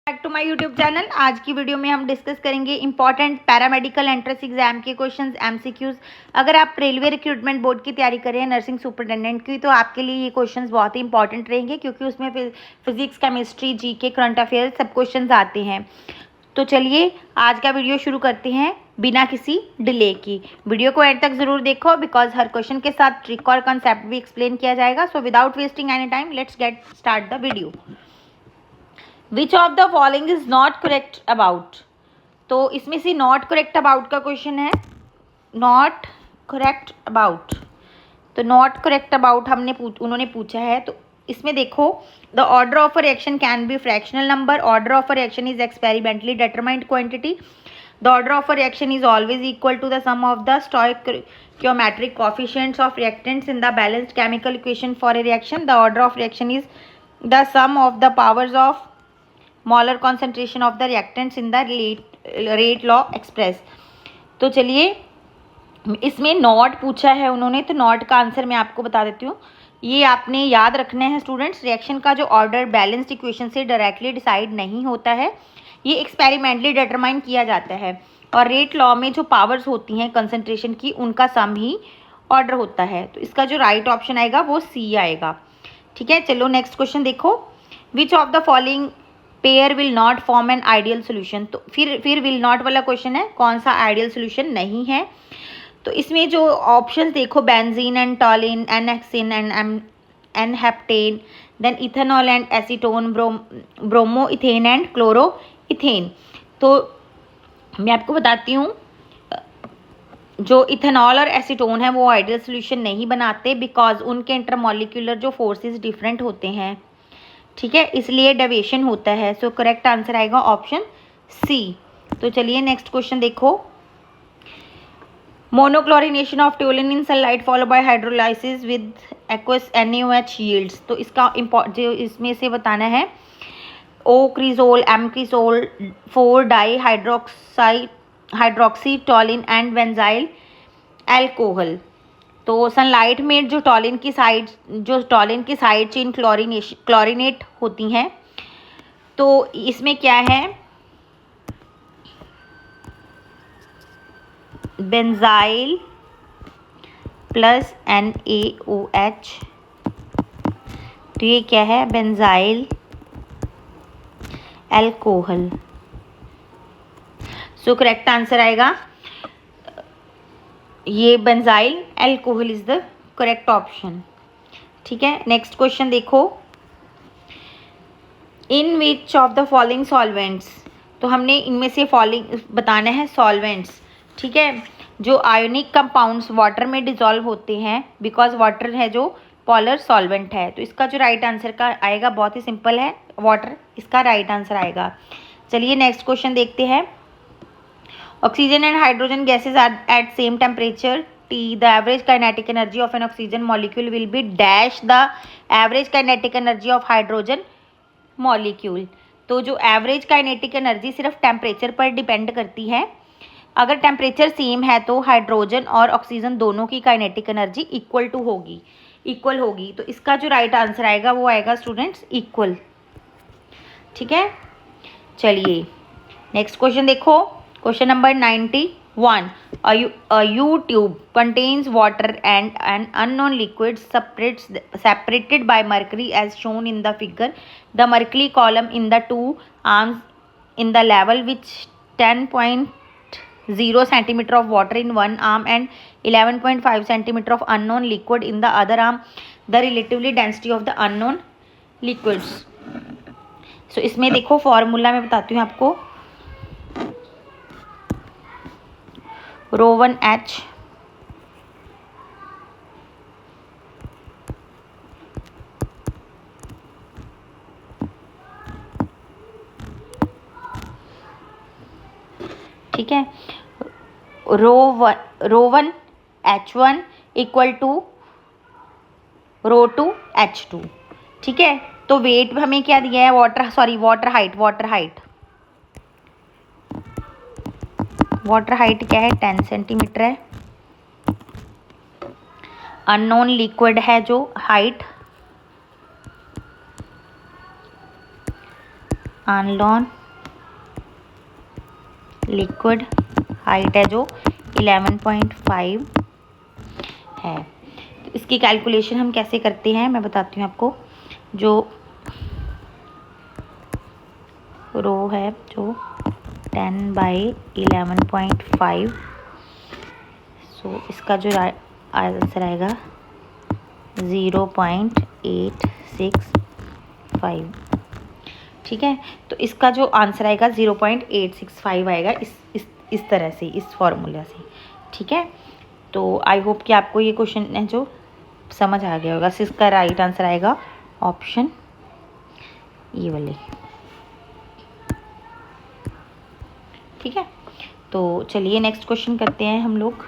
Back to my YouTube channel. आज की video में हम डिस्कस करेंगे इंपॉर्टेंट पैरामेडिकल एंट्रेंस एग्जाम के क्वेश्चंस एमसीक्यूज। अगर आप रेलवे रिक्रूटमेंट बोर्ड की तैयारी कर रहे हैं नर्सिंग सुपरिटेंडेंट की, तो आपके लिए ये क्वेश्चंस बहुत ही इंपॉर्टेंट रहेंगे, क्योंकि उसमें physics, chemistry, GK, current affairs सब क्वेश्चंस आते हैं। तो चलिए आज का वीडियो शुरू करते हैं बिना किसी डिले की। वीडियो को एंड तक जरूर देखो, बिकॉज हर क्वेश्चन के साथ ट्रिक और कॉन्सेप्ट भी एक्सप्लेन किया जाएगा। So without wasting any time, let's get start the video. Which of the following is not correct about. तो इसमें से नॉट करेक्ट अबाउट का क्वेश्चन है। नॉट करेक्ट अबाउट, तो नॉट करेक्ट अबाउट उन्होंने पूछा है। तो इसमें देखो, the order of a reaction can be fractional number, order of a reaction is experimentally determined quantity, the order of a reaction is always equal to the sum of the stoichiometric coefficients of reactants in the balanced chemical equation for a reaction, the order of reaction is the sum of the powers of molar concentration of the reactants in the rate law express. तो चलिए, इसमें not पूछा है उन्होंने, तो not का answer मैं आपको बता देती हूँ। ये आपने याद रखना है स्टूडेंट्स, रिएक्शन का जो ऑर्डर बैलेंस्ड इक्वेशन से डायरेक्टली डिसाइड नहीं होता है, ये एक्सपेरिमेंटली डिटरमाइन किया जाता है। और रेट लॉ में जो पावर्स होती हैं कंसंट्रेशन की, उनका सम ही ऑर्डर होता है। तो इसका जो राइट ऑप्शन आएगा वो सी आएगा। ठीक है, चलो नेक्स्ट क्वेश्चन देखो। विच of the following pair will not form an ideal solution. तो फिर विल नॉट वाला क्वेश्चन है, कौन सा आइडियल सोल्यूशन नहीं है। तो इसमें जो ऑप्शंस देखो, benzene and toluene, n hexane and n heptane, then ethanol and acetone, bromo ethane and chloro ethane. तो मैं आपको बताती हूँ, जो इथेनॉल और एसीटोन है वो आइडियल सोल्यूशन नहीं बनाते, बिकॉज उनके इंटरमॉलिक्यूलर जो फोर्सेस डिफरेंट होते हैं। ठीक है, इसलिए डेविएशन होता है। सो करेक्ट आंसर आएगा ऑप्शन सी। तो चलिए नेक्स्ट क्वेश्चन देखो। Monochlorination of toluene in sunlight follow by hydrolysis with aqueous NaOH yields. तो इसका जो इसमें से बताना है, o cresol, m cresol, 4 di hydroxy toluene and benzyl alcohol. तो सनलाइट में जो टॉलिन की साइड चेन क्लोरिनेट होती हैं, तो इसमें क्या है, बेंजाइल प्लस NaOH। तो ये क्या है, benzyl alcohol. So correct answer आएगा ये benzyl alcohol is the correct option. ठीक है, नेक्स्ट क्वेश्चन देखो। In which of the following solvents. तो हमने इनमें से फॉलोइंग बताना है सॉल्वेंट्स। ठीक है, जो आयोनिक कंपाउंड्स वाटर में डिजॉल्व होते हैं, बिकॉज वाटर है जो पोलर सॉल्वेंट है। तो इसका जो राइट आंसर का आएगा, बहुत ही सिंपल है, वाटर इसका राइट आंसर आएगा। चलिए नेक्स्ट क्वेश्चन देखते हैं। Oxygen and hydrogen gases are at same temperature T. The average kinetic energy of an oxygen molecule will be dash the average kinetic energy of hydrogen molecule. तो जो average kinetic energy सिर्फ temperature पर depend करती है। अगर temperature same है तो hydrogen और ऑक्सीजन दोनों की काइनेटिक एनर्जी इक्वल होगी। तो इसका जो राइट आंसर आएगा वो आएगा स्टूडेंट्स इक्वल। ठीक है, चलिए नेक्स्ट क्वेश्चन देखो। Question number 91. A U-tube contains water and an unknown liquid separated by mercury as shown in the figure. The mercury column in the two arms in the level which 10.0 centimeter of water in one arm and 11.5 centimeter of unknown liquid in the other arm. The relative density of the unknown liquids. So इसमें देखो, formula मैं बताती हूँ आपको। ρ1H ठीक है, ρ1H1 equal to ρ2H2। ठीक है, तो वेट हमें क्या दिया है, वाटर हाइट क्या है, 10 सेंटीमीटर है। अननोन लिक्विड है जो हाइट, अननोन लिक्विड हाइट है जो 11.5 है। तो इसकी कैलकुलेशन हम कैसे करते हैं मैं बताती हूँ आपको। जो रो है जो 10/11.5, सो इसका जो आंसर आएगा 0.865। ठीक है, तो इसका जो आंसर आएगा 0.865 आएगा इस तरह से, इस फॉर्मूला से। ठीक है, तो आई होप कि आपको ये क्वेश्चन है जो समझ आ गया होगा। इसका राइट आंसर आएगा ऑप्शन ये वाले। ठीक है, तो चलिए नेक्स्ट क्वेश्चन करते हैं हम लोग।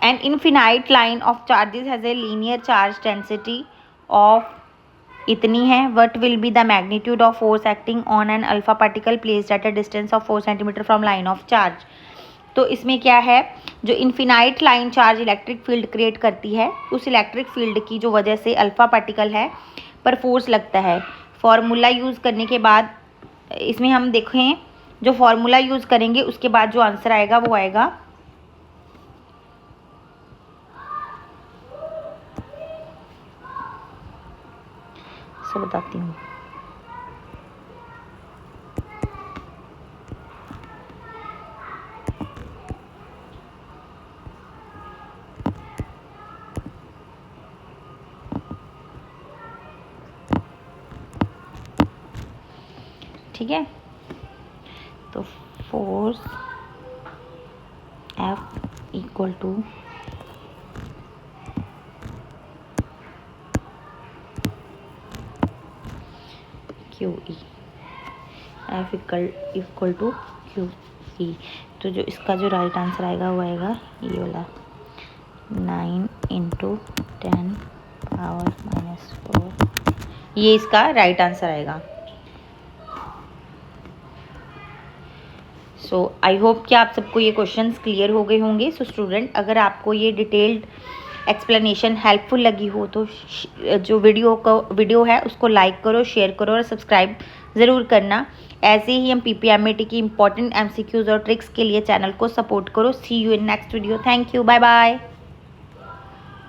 An infinite line of charges has a linear charge density of इतनी है। What will be the magnitude of force acting on an alpha particle placed at a distance of 4 cm from line of charge? तो इसमें क्या है, जो infinite line charge electric field create करती है, उस इलेक्ट्रिक फील्ड की जो वजह से अल्फा पार्टिकल है पर फोर्स लगता है। फॉर्मूला यूज़ करने के बाद इसमें हम देखें, जो फॉर्मूला यूज़ करेंगे उसके बाद जो आंसर आएगा वो आएगा बताती हूँ। ठीक है, तो force F equal to QE, F equal to QE। तो जो इसका जो राइट आंसर आएगा वो आएगा ये वाला 9 × 10⁻⁴। ये इसका राइट आंसर आएगा। सो आई होप कि आप सबको ये क्वेश्चंस क्लियर हो गए होंगे। सो स्टूडेंट, अगर आपको ये डिटेल्ड एक्सप्लेनेशन हेल्पफुल लगी हो तो जो वीडियो है उसको लाइक करो, शेयर करो और सब्सक्राइब ज़रूर करना। ऐसे ही हम PPMAT की इंपॉर्टेंट MCQs और ट्रिक्स के लिए चैनल को सपोर्ट करो। See you in next video. Thank you, bye bye.